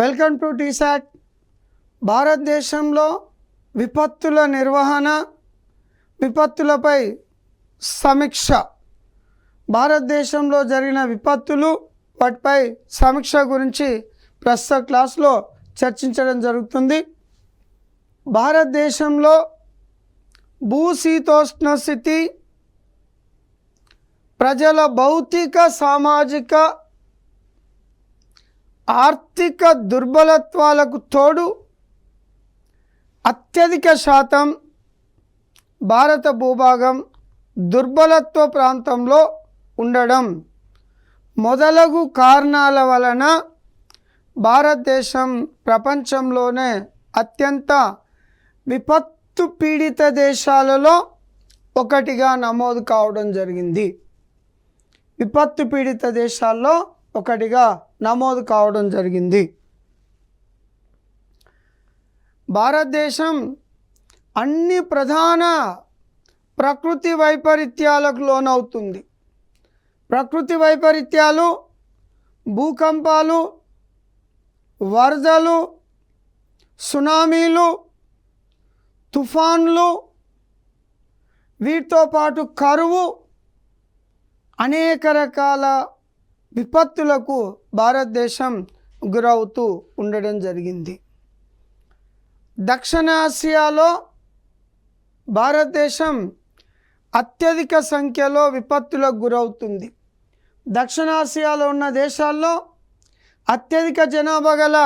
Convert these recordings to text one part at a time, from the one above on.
Welcome to T-SAT. భారతదేశంలో విపత్తుల నిర్వహణ, విపత్తులపై సమీక్ష, భారతదేశంలో జరిగిన విపత్తులు వాటిపై సమీక్ష గురించి ప్రస్తుత క్లాస్లో చర్చించడం జరుగుతుంది. భారతదేశంలో భూశీతోష్ణ స్థితి, ప్రజల భౌతిక, సామాజిక, ఆర్థిక దుర్బలత్వాలకు తోడు అత్యధిక శాతం భారత భూభాగం దుర్బలత్వ ప్రాంతంలో ఉండడం మొదలగు కారణాల వలన భారతదేశం ప్రపంచంలోనే అత్యంత విపత్తు పీడిత దేశాలలో ఒకటిగా నమోదు కావడం జరిగింది. విపత్తు పీడిత దేశాల్లో ఒకటిగా నమోదు కావడం జరిగింది. భారతదేశం అన్ని ప్రధాన ప్రకృతి వైపరీత్యాలకు లోనవుతుంది. ప్రకృతి వైపరీత్యాలు భూకంపాలు, వరదలు, సునామీలు, తుఫాన్లు, వీటితో పాటు కరువు, అనేక రకాల విపత్తులకు భారతదేశం గురవుతూ ఉండడం జరిగింది. దక్షిణాసియాలో భారతదేశం అత్యధిక సంఖ్యలో విపత్తులకు గురవుతుంది. దక్షిణాసియాలో ఉన్న దేశాల్లో అత్యధిక జనాభా గల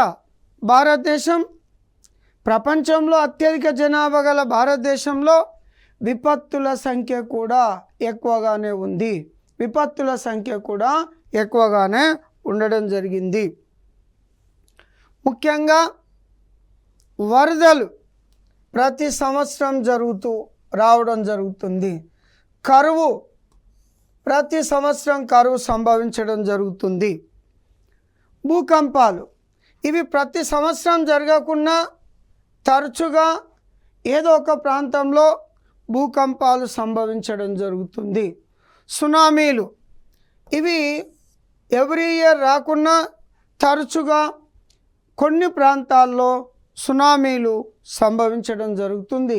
భారతదేశం, ప్రపంచంలో అత్యధిక జనాభా గల భారతదేశంలో విపత్తుల సంఖ్య కూడా ఎక్కువగానే ఉంది. విపత్తుల సంఖ్య కూడా ఎక్కువగానే ఉండడం జరిగింది. ముఖ్యంగా వరదలు ప్రతి సంవత్సరం రావడం జరుగుతుంది. కరువు ప్రతి సంవత్సరం కరువు సంభవించడం జరుగుతుంది. భూకంపాలు ఇవి ప్రతి సంవత్సరం జరగకుండా తరచుగా ఏదో ఒక ప్రాంతంలో భూకంపాలు సంభవించడం జరుగుతుంది. సునామీలు ఇవి ఎవ్రీ ఇయర్ రాకున్నా తరచుగా కొన్ని ప్రాంతాల్లో సునామీలు సంభవించడం జరుగుతుంది.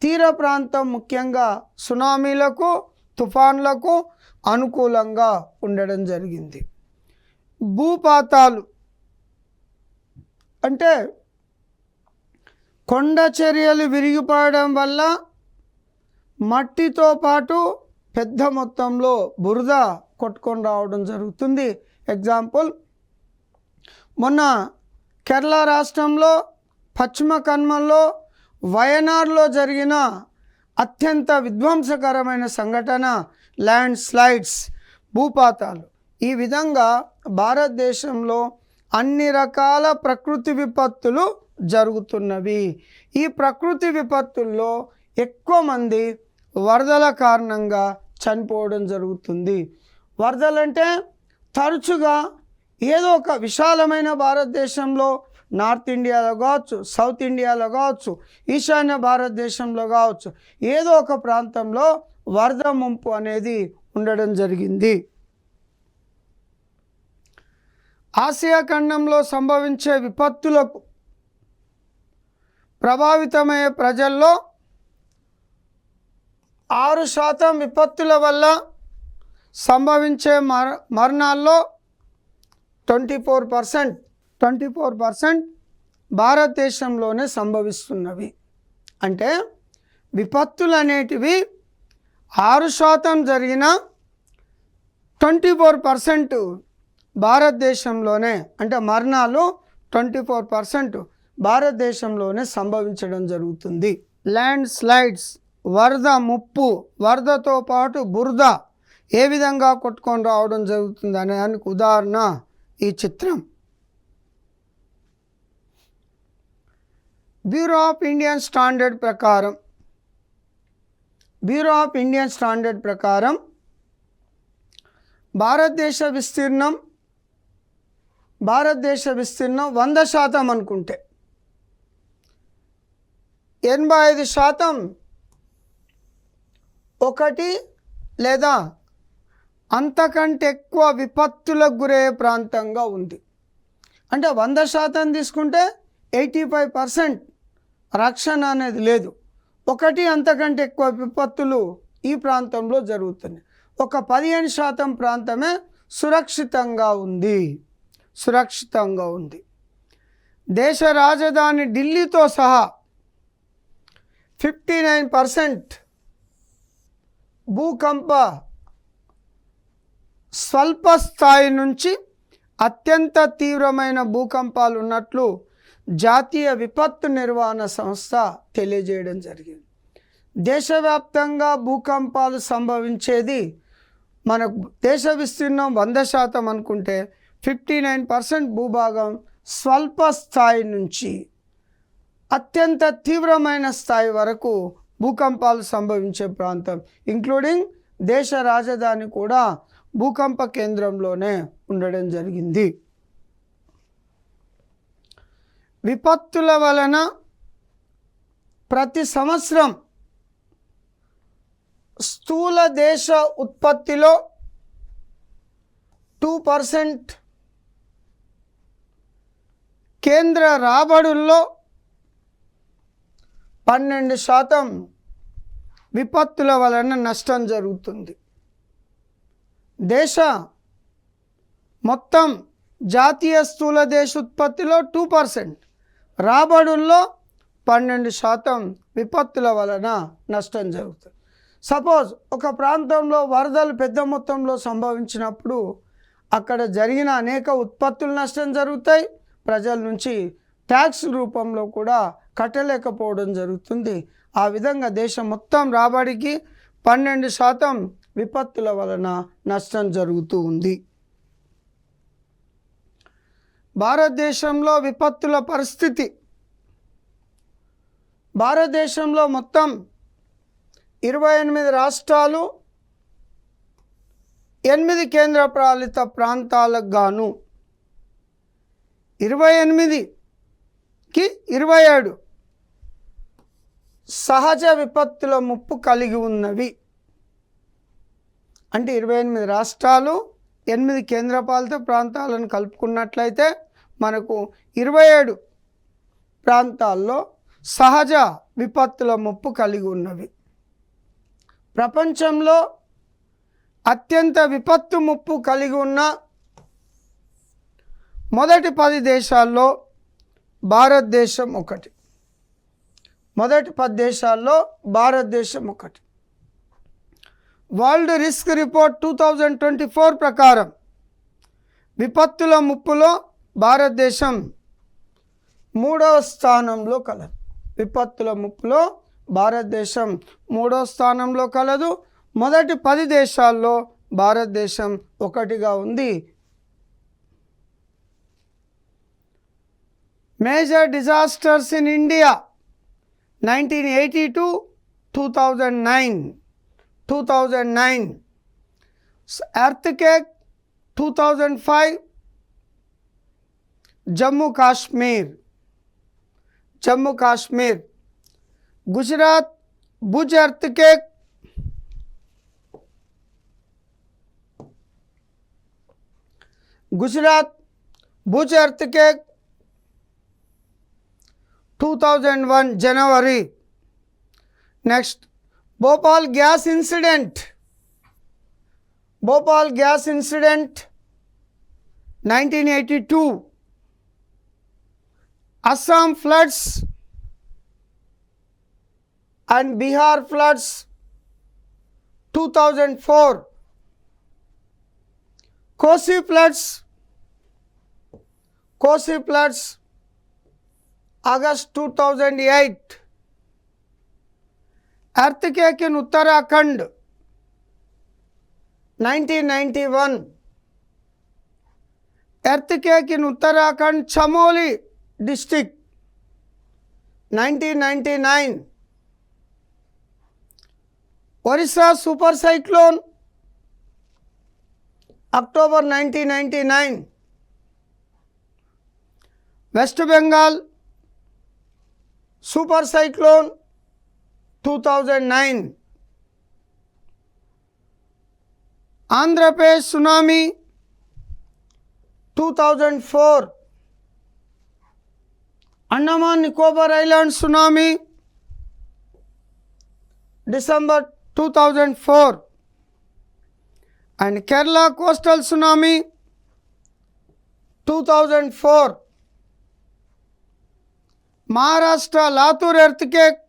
తీర ప్రాంతం ముఖ్యంగా సునామీలకు, తుఫాన్లకు అనుకూలంగా ఉండడం జరిగింది. భూపాతాలు అంటే కొండ చర్యలు విరిగిపోవడం వల్ల మట్టితో పాటు పెద్ద మొత్తంలో బురద కొట్టుకొని రావడం జరుగుతుంది. ఎగ్జాంపుల్, మొన్న కేరళ రాష్ట్రంలో పశ్చిమ కనుమల్లో వయనాడ్లో జరిగిన అత్యంత విధ్వంసకరమైన సంఘటన ల్యాండ్ స్లైడ్స్, భూపాతాలు. ఈ విధంగా భారతదేశంలో అన్ని రకాల ప్రకృతి విపత్తులు జరుగుతున్నవి. ఈ ప్రకృతి విపత్తుల్లో ఎక్కువ మంది వరదల కారణంగా చనిపోవడం జరుగుతుంది. వరదలంటే తరచుగా ఏదో ఒక విశాలమైన భారతదేశంలో, నార్త్ ఇండియాలో కావచ్చు, సౌత్ ఇండియాలో కావచ్చు, ఈశాన్య భారతదేశంలో కావచ్చు, ఏదో ఒక ప్రాంతంలో వరద ముంపు అనేది ఉండడం జరిగింది. ఆసియా ఖండంలో సంభవించే విపత్తులకు ప్రభావితమయ్యే ప్రజల్లో 6% విపత్తుల వల్ల సంభవించే మరణాల్లో 24% భారతదేశంలోనే సంభవిస్తున్నవి. అంటే విపత్తులు అనేటివి 6% జరిగిన 24% భారతదేశంలోనే, అంటే మరణాలు 24% భారతదేశంలోనే సంభవించడం జరుగుతుంది. ల్యాండ్ స్లైడ్స్, వరద ముప్పు, వరదతో పాటు బురద ఏ విధంగా కొట్టుకొని రావడం జరుగుతుంది అనే దానికి ఉదాహరణ ఈ చిత్రం. బ్యూరో ఆఫ్ ఇండియన్ స్టాండర్డ్ ప్రకారం భారతదేశ విస్తీర్ణం 100% అనుకుంటే 85% ఒకటి లేదా అంతకంటే ఎక్కువ విపత్తులకు గురయ్యే ప్రాంతంగా ఉంది. అంటే 100% తీసుకుంటే 85% రక్షణ అనేది లేదు. ఒకటి అంతకంటే ఎక్కువ విపత్తులు ఈ ప్రాంతంలో జరుగుతున్నాయి. ఒక 15% ప్రాంతమే సురక్షితంగా ఉంది. దేశ రాజధాని ఢిల్లీతో సహా 59% భూకంప స్వల్ప స్థాయి నుంచి అత్యంత తీవ్రమైన భూకంపాలు ఉన్నట్లు జాతీయ విపత్తు నిర్వహణ సంస్థ తెలియజేయడం జరిగింది. దేశవ్యాప్తంగా భూకంపాలు సంభవించేది మన దేశ విస్తీర్ణం 100% అనుకుంటే 59% భూభాగం స్వల్ప స్థాయి నుంచి అత్యంత తీవ్రమైన స్థాయి వరకు భూకంపాలు సంభవించే ప్రాంతం, ఇంక్లూడింగ్ దేశ రాజధాని కూడా భూకంప కేంద్రంలోనే ఉండడం జరిగింది. విపత్తుల వలన ప్రతి సంవత్సరం స్థూల దేశ ఉత్పత్తిలో 2%, కేంద్ర రాబడుల్లో 12% విపత్తుల వలన నష్టం జరుగుతుంది. దేశ మొత్తం జాతీయ స్థూల దేశ ఉత్పత్తిలో 2%, రాబడుల్లో 12% విపత్తుల వలన నష్టం జరుగుతుంది. సపోజ్ ఒక ప్రాంతంలో వరదలు పెద్ద మొత్తంలో సంభవించినప్పుడు అక్కడ జరిగిన అనేక ఉత్పత్తులు నష్టం జరుగుతాయి. ప్రజల నుంచి ట్యాక్స్ రూపంలో కూడా కట్టలేకపోవడం జరుగుతుంది. ఆ విధంగా దేశం మొత్తం రాబడికి 12% విపత్తుల వలన నష్టం జరుగుతూ ఉంది. భారతదేశంలో విపత్తుల పరిస్థితి, భారతదేశంలో మొత్తం 28 రాష్ట్రాలు, 8 కేంద్రపాలిత ప్రాంతాలకు గాను 28కి 27 సహజ విపత్తుల ముప్పు కలిగి ఉన్నవి. అంటే 28 రాష్ట్రాలు, 8 కేంద్రపాలిత ప్రాంతాలను కలుపుకున్నట్లయితే మనకు 27 ప్రాంతాల్లో సహజ విపత్తుల ముప్పు కలిగి ఉన్నవి. ప్రపంచంలో అత్యంత విపత్తు ముప్పు కలిగి ఉన్న మొదటి 10 దేశాల్లో భారతదేశం ఒకటి. మొదటి 10 దేశాల్లో భారతదేశం ఒకటి. వరల్డ్ రిస్క్ రిపోర్ట్ 2024 ప్రకారం విపత్తుల ముప్పులో భారతదేశం 3వ స్థానంలో కలదు. విపత్తుల ముప్పులో భారతదేశం 3వ స్థానంలో కలదు. మొదటి 10 దేశాల్లో భారతదేశం ఒకటిగా ఉంది. Major disasters in India 1980 to 2009, earthquake 2005, Jammu Kashmir, Gujarat Bhuj earthquake, Gujarat Bhuj earthquake 2001 January. Next, Bhopal gas incident 1982. Assam floods and Bihar floods 2004. Kosi floods August 2008. Earthquake in Uttarakhand 1991. Earthquake in Uttarakhand Chamoli district 1999. Orissa super cyclone October 1999. West Bengal super cyclone 2009. Andhra Pradesh tsunami 2004. Andaman Nicobar island tsunami December 2004 and Kerala coastal tsunami 2004, Maharashtra Latur earthquake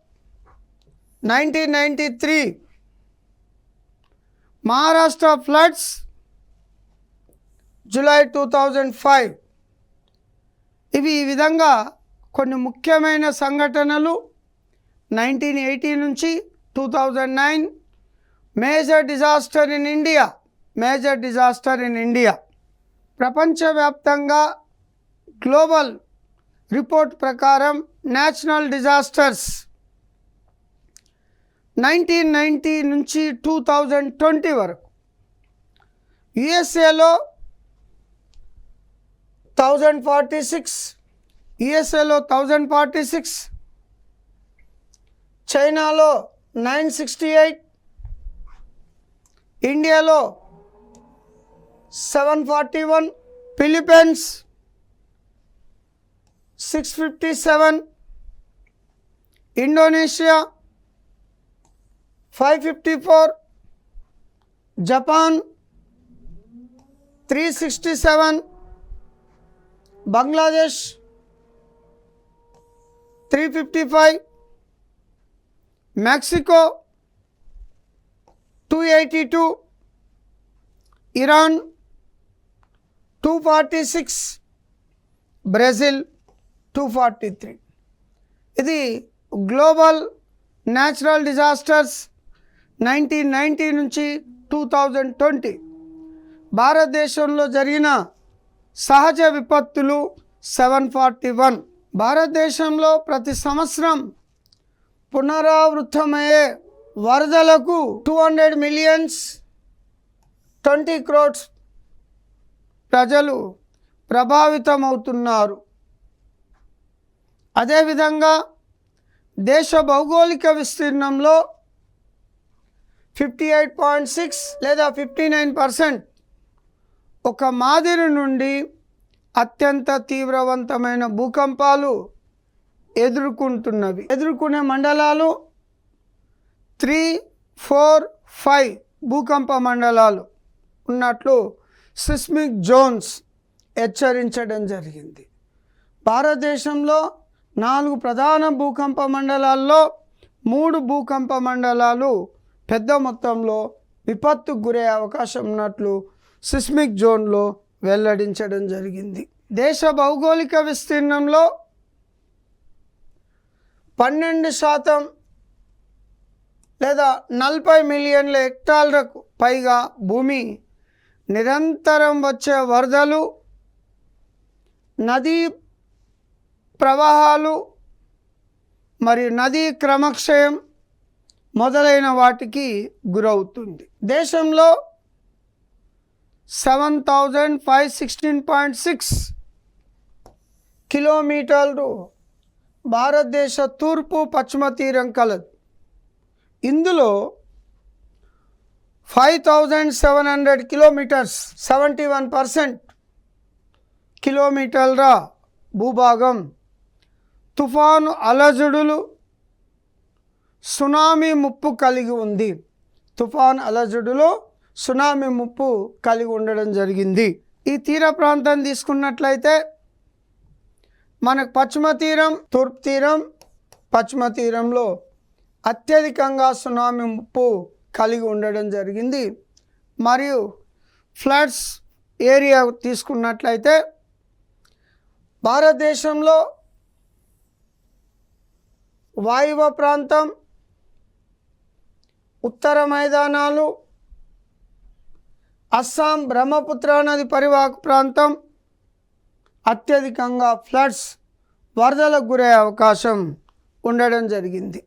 1993, Maharashtra floods July 2005. ఇవి ఈ విధంగా కొన్ని ముఖ్యమైన సంఘటనలు 1980 నుంచి 2009 major disaster in India. ప్రపంచవ్యాప్తంగా global report ప్రకారం national disasters 1990 నుంచి 2020 వరకు యుఎస్ఏలో 1046, చైనాలో 968, ఇండియాలో 741, Philippines 657, Indonesia 554, Japan 367, Bangladesh 355, Mexico 282, Iran 246, Brazil 243. ఇది గ్లోబల్ న్యాచురల్ డిజాస్టర్స్ 1990 నుంచి 2020. భారతదేశంలో జరిగిన సహజ విపత్తులు 741. భారతదేశంలో ప్రతి సంవత్సరం పునరావృతమయ్యే వరదలకు 200 మిలియన్స్ 20 crores ప్రజలు ప్రభావితమవుతున్నారు. అదేవిధంగా దేశ భౌగోళిక విస్తీర్ణంలో 58.6 లేదా 59% ఒక మాదిరి నుండి అత్యంత తీవ్రవంతమైన భూకంపాలు ఎదుర్కొనే మండలాలు 3, 4, 5 భూకంప మండలాలు ఉన్నట్లు సిస్మిక్ జోన్స్ హెచ్చరించడం జరిగింది. భారతదేశంలో 4 ప్రధాన భూకంప మండలాల్లో 3 భూకంప మండలాలు పెద్ద మొత్తంలో విపత్తుకు గురే అవకాశం ఉన్నట్లు సిస్మిక్ జోన్లో వెల్లడించడం జరిగింది. దేశ భౌగోళిక విస్తీర్ణంలో 12% లేదా 40 మిలియన్ల హెక్టార్లకు పైగా భూమి నిరంతరం వచ్చే వరదలు, నదీ ప్రవాహాలు మరియు నదీ క్రమక్షయం మొదలైన వాటికి గురవుతుంది. దేశంలో 7516.6 కిలోమీటర్లు భారతదేశ తూర్పు పశ్చిమ తీరం కలదు. ఇందులో 5700 కిలోమీటర్స్ 71% కిలోమీటర్ల భూభాగం తుఫాను అలజడులు, సునామీ ముప్పు కలిగి ఉంది. తుఫాన్ అలజడులో సునామీ ముప్పు కలిగి ఉండడం జరిగింది. ఈ తీర ప్రాంతం తీసుకున్నట్లయితే మనకు పశ్చిమ తీరం, తూర్పు తీరం, పశ్చిమ తీరంలో అత్యధికంగా సునామీ ముప్పు కలిగి ఉండడం జరిగింది. మరియు ఫ్లడ్స్ ఏరియా తీసుకున్నట్లయితే భారతదేశంలో వాయువ ప్రాంతం, ఉత్తర మైదానాలు, అస్సాం బ్రహ్మపుత్ర నది పరివాహక ప్రాంతం అత్యధికంగా ఫ్లడ్స్ వరదలకు గురే అవకాశం ఉండడం జరిగింది.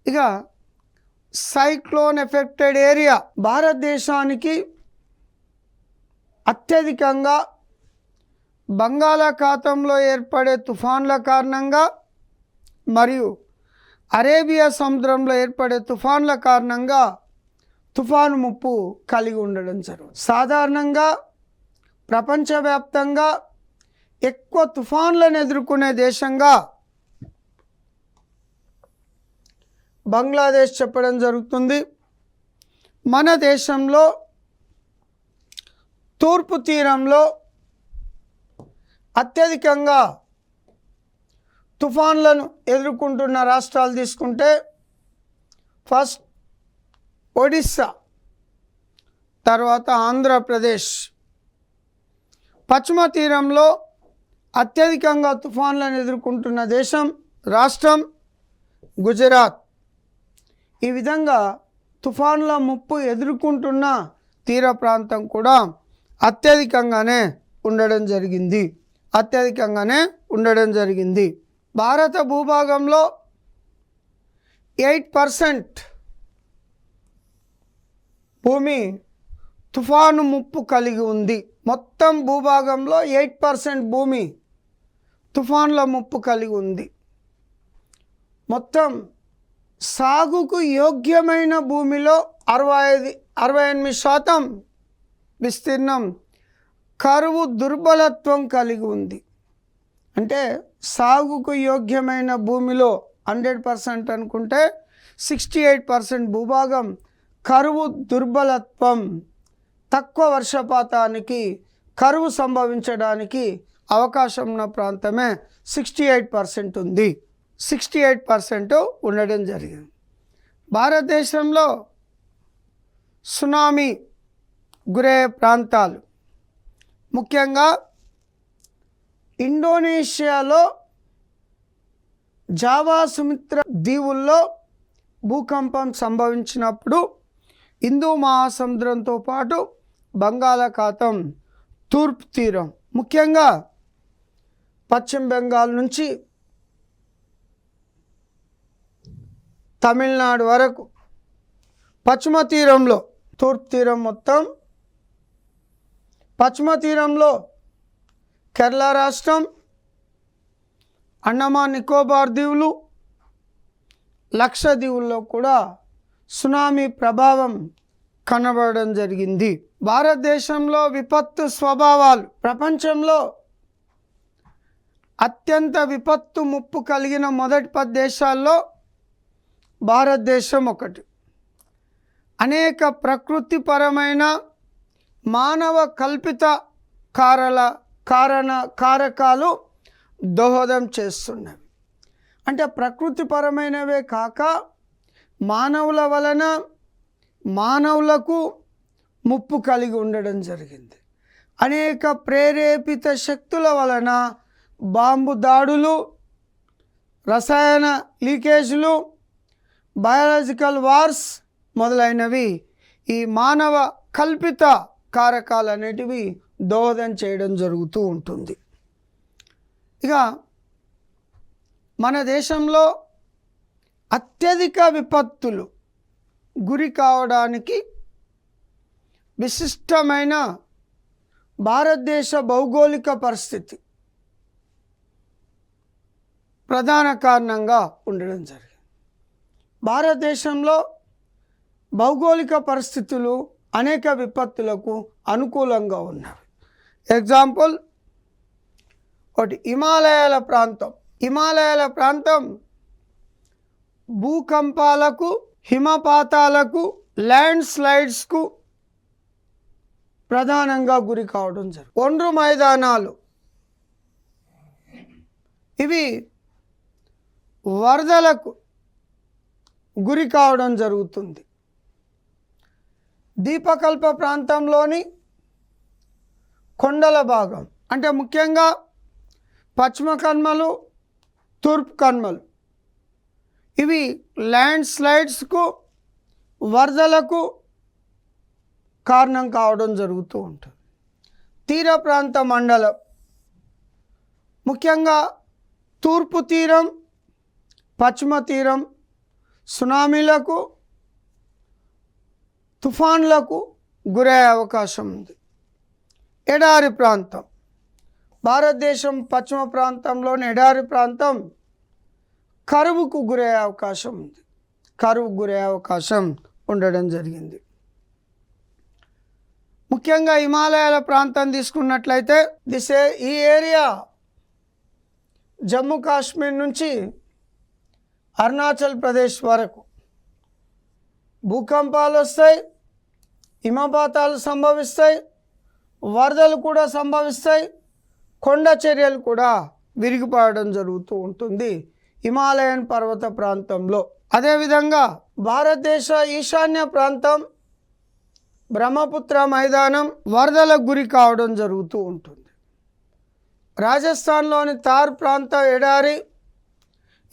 ఇక సైక్లోన్ ఎఫెక్టెడ్ ఏరియా భారతదేశానికి అత్యధికంగా బంగాళాఖాతంలో ఏర్పడే తుఫాన్ల కారణంగా మరియు అరేబియా సముద్రంలో ఏర్పడే తుఫాన్ల కారణంగా తుఫాను ముప్పు కలిగి ఉండడం జరుగుతుంది. సాధారణంగా ప్రపంచవ్యాప్తంగా ఎక్కువ తుఫాన్లను ఎదుర్కొనే దేశంగా బంగ్లాదేశ్ చెప్పడం జరుగుతుంది. మన దేశంలో తూర్పు తీరంలో అత్యధికంగా తుఫాన్లను ఎదుర్కొంటున్న రాష్ట్రాలు తీసుకుంటే ఫస్ట్ ఒడిస్సా, తర్వాత ఆంధ్రప్రదేశ్. పశ్చిమ తీరంలో అత్యధికంగా తుఫాన్లను ఎదుర్కొంటున్న రాష్ట్రం గుజరాత్. ఈ విధంగా తుఫాన్ల ముప్పు ఎదుర్కొంటున్న తీర ప్రాంతం కూడా అత్యధికంగానే ఉండడం జరిగింది. భారత భూభాగంలో 8% భూమి తుఫాను ముప్పు కలిగి ఉంది. మొత్తం భూభాగంలో 8% భూమి తుఫాన్ల ముప్పు కలిగి ఉంది. మొత్తం సాగుకు యోగ్యమైన భూమిలో 68% విస్తీర్ణం కరువు దుర్బలత్వం కలిగి ఉంది. అంటే సాగుకు యోగ్యమైన భూమిలో 100% అనుకుంటే 68% భూభాగం కరువు దుర్బలత్వం, తక్కువ వర్షపాతానికి కరువు సంభవించడానికి అవకాశం ఉన్న ప్రాంతమే 68% ఉంది. 68% ఉండడం జరిగింది. భారతదేశంలో సునామీ గురయ్యే ప్రాంతాలు ముఖ్యంగా ఇండోనేషియాలో జావా సుమిత్ర దీవుల్లో భూకంపం సంభవించినప్పుడు హిందూ మహాసముద్రంతో పాటు బంగాళాఖాతం తూర్పు తీరం ముఖ్యంగా పశ్చిమ బెంగాల్ నుంచి తమిళనాడు వరకు పశ్చిమ తీరంలో, తూర్పు తీరం మొత్తం, పశ్చిమ తీరంలో కేరళ రాష్ట్రం, అండమాన్ నికోబార్ దీవులు, లక్షద్వీపుల్లో కూడా సునామీ ప్రభావం కనబడడం జరిగింది. భారతదేశంలో విపత్తు స్వభావాలు ప్రపంచంలో అత్యంత విపత్తు ముప్పు కలిగిన మొదటి 10 దేశాల్లో భారతదేశం ఒకటి. అనేక ప్రకృతిపరమైన మానవ కల్పిత కారకాలు దోహదం చేస్తున్నవి. అంటే ప్రకృతిపరమైనవే కాక మానవుల వలన మానవులకు ముప్పు కలిగి ఉండడం జరిగింది. అనేక ప్రేరేపిత శక్తుల వలన బాంబు దాడులు, రసాయన లీకేజీలు, బయాలజికల్ వార్స్ మొదలైనవి ఈ మానవ కల్పిత కారకాలు అనేటివి దోహదం చేయడం జరుగుతూ ఉంటుంది. ఇక మన దేశంలో అత్యధిక విపత్తులు గురి కావడానికి విశిష్టమైన భారతదేశ భౌగోళిక పరిస్థితి ప్రధాన కారణంగా ఉండడం జరిగింది. భారతదేశంలో భౌగోళిక పరిస్థితులు అనేక విపత్తులకు అనుకూలంగా ఉన్నవి. ఎగ్జాంపుల్ ఒకటి హిమాలయాల ప్రాంతం భూకంపాలకు, హిమపాతాలకు, ల్యాండ్ స్లైడ్స్కు ప్రధానంగా గురి కావడం జరుగుతుంది. ఒండ్రు మైదానాలు ఇవి వరదలకు గురి కావడం జరుగుతుంది. దీపకల్ప ప్రాంతంలోని కొండల భాగం అంటే ముఖ్యంగా పశ్చిమ కనుమలు, తూర్పు కనుమలు ఇవి ల్యాండ్ స్లైడ్స్కు, వరదలకు కారణం కావడం జరుగుతూ ఉంటుంది. తీర ప్రాంత మండలం ముఖ్యంగా తూర్పు తీరం, పశ్చిమ తీరం సునామీలకు, తుఫాన్లకు గురయ్యే అవకాశం ఉంది. ఎడారి ప్రాంతం భారతదేశం పశ్చిమ ప్రాంతంలోని ఎడారి ప్రాంతం కరువుకు గురయ్యే అవకాశం ఉండడం జరిగింది. ముఖ్యంగా హిమాలయాల ప్రాంతం తీసుకున్నట్లయితే ఈ ఏరియా జమ్మూ కాశ్మీర్ నుంచి అరుణాచల్ ప్రదేశ్ వరకు భూకంపాలు వస్తాయి, హిమపాతాలు సంభవిస్తాయి, వరదలు కూడా సంభవిస్తాయి, కొండ చర్యలు కూడా విరిగిపడడం జరుగుతూ ఉంటుంది హిమాలయన్ పర్వత ప్రాంతంలో. అదేవిధంగా భారతదేశ ఈశాన్య ప్రాంతం బ్రహ్మపుత్ర మైదానం వరదలకు గురి కావడం జరుగుతూ ఉంటుంది. రాజస్థాన్లోని థార్ ప్రాంత ఎడారి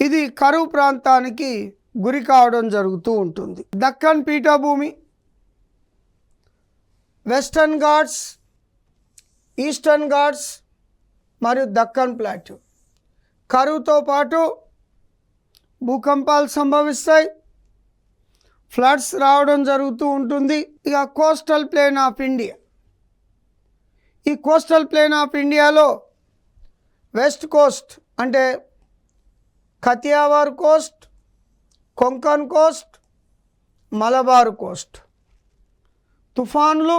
ఇది కరువు ప్రాంతానికి గురి కావడం జరుగుతూ ఉంటుంది. దక్కన్ పీఠభూమి, వెస్టర్న్ ఘాట్స్, ఈస్టర్న్ ఘాట్స్ మరియు దక్కన్ ప్లాట్యూ కరువుతో పాటు భూకంపాలు సంభవిస్తాయి, ఫ్లడ్స్ రావడం జరుగుతూ ఉంటుంది. ఇక కోస్టల్ ప్లేన్ ఆఫ్ ఇండియా, ఈ కోస్టల్ ప్లేన్ ఆఫ్ ఇండియాలో వెస్ట్ కోస్ట్ అంటే Kathiawar coast, Konkan coast, Malabar coast తుఫాన్లు,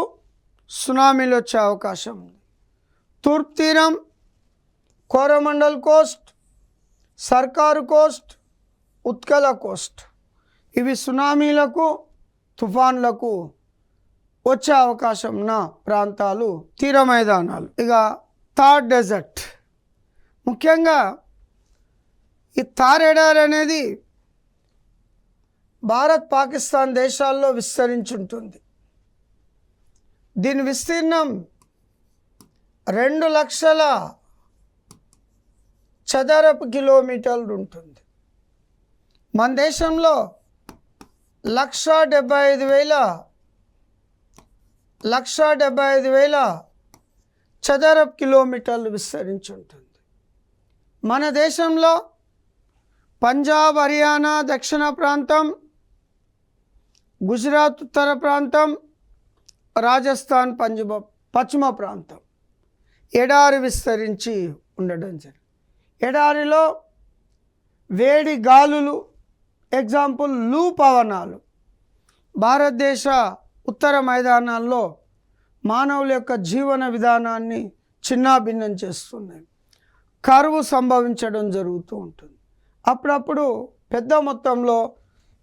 సునామీలు వచ్చే అవకాశం ఉంది. తూర్పు తీరం, Coromandel coast, Circar coast, Utkal coast ఇవి సునామీలకు, తుఫాన్లకు వచ్చే అవకాశం ఉన్న ప్రాంతాలు, తీర మైదానాలు. ఇక థార్ డెజర్ట్, ముఖ్యంగా ఈ థార్ ఎడారి అనేది భారత్ పాకిస్తాన్ దేశాల్లో విస్తరించుంటుంది. దీని విస్తీర్ణం 2 లక్షల చదరపు కిలోమీటర్లు ఉంటుంది. మన దేశంలో 1,75,000 చదరపు కిలోమీటర్లు విస్తరించి ఉంటుంది. మన దేశంలో పంజాబ్, హర్యానా దక్షిణ ప్రాంతం, గుజరాత్ ఉత్తర ప్రాంతం, రాజస్థాన్ పశ్చిమ ప్రాంతం ఎడారి విస్తరించి ఉండడం జరిగింది. ఎడారిలో వేడి గాలులు, ఎగ్జాంపుల్ లూ పవనాలు భారతదేశ ఉత్తర మైదానాల్లో మానవుల యొక్క జీవన విధానాన్ని చిన్నాభిన్నం చేస్తున్నాయి. కరువు సంభవించడం జరుగుతూ ఉంటుంది. అప్పుడప్పుడు పెద్ద మొత్తంలో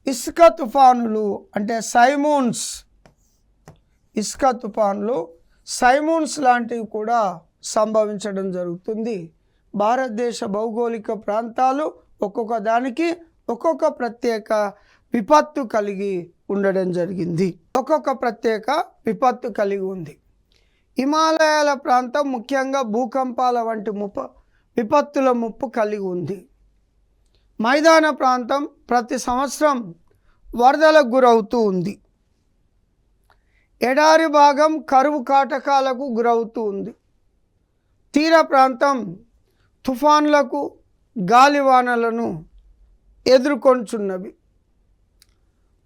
ఇసుక తుఫానులు అంటే సైమోన్స్, ఇసుక తుఫానులు, సైమోన్స్ లాంటివి కూడా సంభవించడం జరుగుతుంది. భారతదేశ భౌగోళిక ప్రాంతాలు ఒక్కొక్క దానికి ఒక్కొక్క ప్రత్యేక విపత్తు కలిగి ఉండడం జరిగింది, ఒక్కొక్క ప్రత్యేక విపత్తు కలిగి ఉంది. హిమాలయాల ప్రాంతం ముఖ్యంగా భూకంపాల వంటి విపత్తుల ముప్పు కలిగి ఉంది. మైదాన ప్రాంతం ప్రతి సంవత్సరం వరదలకు గురవుతూ ఉంది. ఎడారి భాగం కరువు కాటకాలకు గురవుతూ ఉంది. తీర ప్రాంతం తుఫాన్లకు, గాలివానలను ఎదుర్కొంటున్నవి.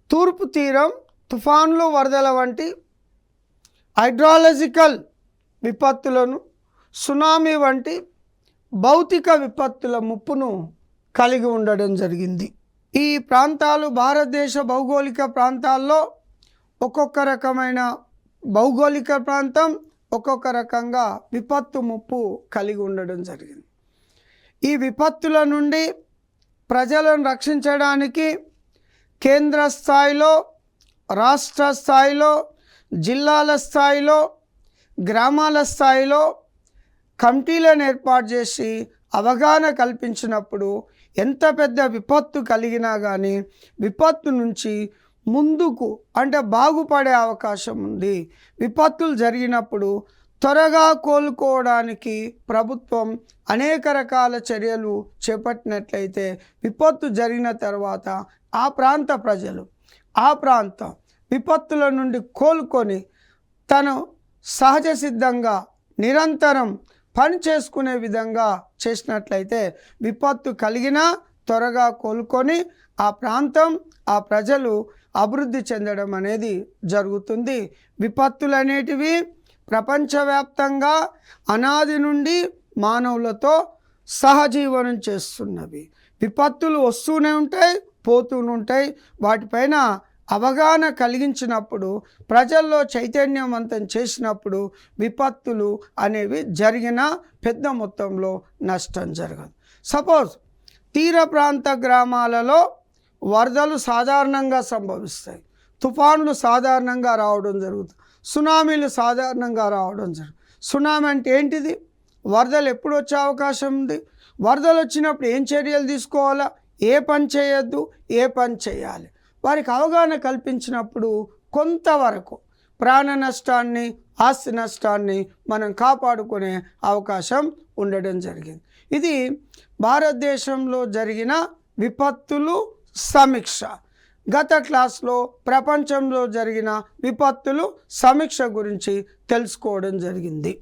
తూర్పు తీరం తుఫాన్లు, వరదల వంటి హైడ్రాలజికల్ విపత్తులను, సునామీ వంటి భౌతిక విపత్తుల ముప్పును కలిగి ఉండడం జరిగింది. ఈ ప్రాంతాలు భారతదేశ భౌగోళిక ప్రాంతాల్లో ఒక్కొక్క రకమైన భౌగోళిక ప్రాంతం ఒక్కొక్క రకంగా విపత్తు ముప్పు కలిగి ఉండడం జరిగింది. ఈ విపత్తుల నుండి ప్రజలను రక్షించడానికి కేంద్ర స్థాయిలో, రాష్ట్ర స్థాయిలో, జిల్లాల స్థాయిలో, గ్రామాల స్థాయిలో కమిటీలను ఏర్పాటు చేసి అవగాహన కల్పించినప్పుడు ఎంత పెద్ద విపత్తు కలిగినా కానీ విపత్తు నుంచి ముందుకు అంటే బాగుపడే అవకాశం ఉంది. విపత్తులు జరిగినప్పుడు త్వరగా కోలుకోవడానికి ప్రభుత్వం అనేక రకాల చర్యలు చేపట్టినట్లయితే విపత్తు జరిగిన తర్వాత ఆ ప్రాంత ప్రజలు ఆ ప్రాంతం విపత్తుల నుండి కోలుకొని తను సహజ సిద్ధంగా నిరంతరం పని చేసుకునే విధంగా చేసినట్లయితే విపత్తు కలిగినా త్వరగా కోలుకొని ఆ ప్రాంతం, ఆ ప్రజలు అభివృద్ధి చెందడం అనేది జరుగుతుంది. విపత్తులు అనేటివి ప్రపంచవ్యాప్తంగా అనాది నుండి మానవులతో సహజీవనం చేస్తున్నవి. విపత్తులు వస్తూనే ఉంటాయి, పోతూనే ఉంటాయి. వాటిపైన అవగాహన కలిగించినప్పుడు, ప్రజల్లో చైతన్యవంతం చేసినప్పుడు విపత్తులు అనేవి జరిగిన పెద్ద మొత్తంలో నష్టం జరగదు. సపోజ్ తీర ప్రాంత గ్రామాలలో వరదలు సాధారణంగా సంభవిస్తాయి, తుఫానులు సాధారణంగా రావడం జరుగుతుంది, సునామీలు సాధారణంగా రావడం జరుగుతుంది. సునామీ అంటే ఏంటిది? వరదలు ఎప్పుడు వచ్చే అవకాశం ఉంది, వరదలు వచ్చినప్పుడు ఏం చర్యలు తీసుకోవాలా, ఏ పని చేయొద్దు, ఏ పని చేయాలి, వారికి అవగాహన కల్పించినప్పుడు కొంతవరకు ప్రాణ నష్టాన్ని, ఆస్తి నష్టాన్ని మనం కాపాడుకునే అవకాశం ఉండడం జరిగింది. ఇది భారతదేశంలో జరిగిన విపత్తులు సమీక్ష. గత క్లాస్లో ప్రపంచంలో జరిగిన విపత్తులు సమీక్ష గురించి తెలుసుకోవడం జరిగింది.